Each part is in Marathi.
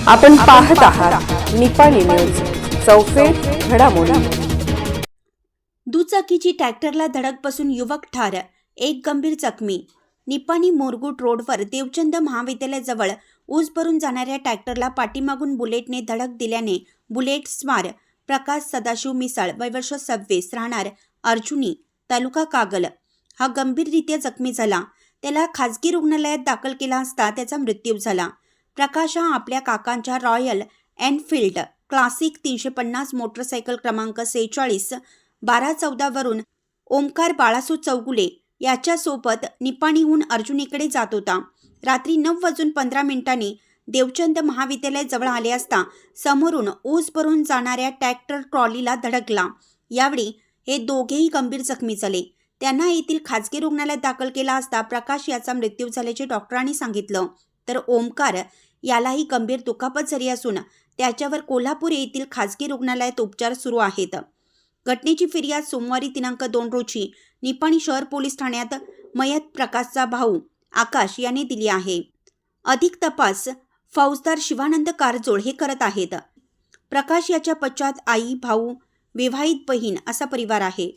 आपण पाहत आहात निपाणी न्यूज, चौफेर घडामोडी। दुचाकीची ट्रॅक्टरला धडक बसून युवक ठार, एक गंभीर जखमी। निपाणी मोरगुट रोडवर देवचंद महाविद्यालयाजवळ ऊस भरून जाणाऱ्या ट्रॅक्टरला पाठीमागून बुलेटने धडक दिल्याने बुलेट स्वार प्रकाश सदाशिव मिसाळ वय वर्ष 26 राहणार अर्जुनी तालुका कागल हा गंभीररीत्या जखमी झाला। त्याला खासगी रुग्णालयात दाखल केला असता त्याचा मृत्यू झाला। प्रकाश हा आपल्या काकांच्या रॉयल एनफिल्ड क्लासिक 350 मोटरसायकल क्रमांक 46 1214 वरून ओमकार बाळासू चौगुले याच्यासोबत निपाणीहून अर्जुनीकडे जात होता। रात्री 9:15 देवचंद महाविद्यालय जवळ आले असता समोरून ऊस भरून जाणाऱ्या ट्रॅक्टर ट्रॉलीला धडकला। यावेळी हे दोघेही गंभीर जखमी झाले। त्यांना येथील खासगी रुग्णालयात दाखल केला असता प्रकाश याचा मृत्यू झाल्याचे डॉक्टरांनी सांगितलं, तर ओमकार यालाही गंभीर दुखापत झाली असून त्याच्यावर कोल्हापूर येथील खासगी रुग्णालयात उपचार सुरू आहेत। घटनेची फिर्याद सोमवारी दिनांक 2 रोजी निपाणी शहर पोलीस ठाण्यात मयत प्रकाशचा भाऊ आकाश याने दिली आहे। अधिक तपास फौजदार शिवानंद कारजोळ हे करत आहेत। प्रकाश याच्या पश्चात आई, भाऊ, विवाहित बहीण असा परिवार आहे।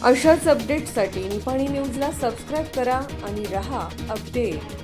अशाच अपडेट्ससाठी निपाणी न्यूजला सबस्क्राईब करा आणि रहा अपडेट।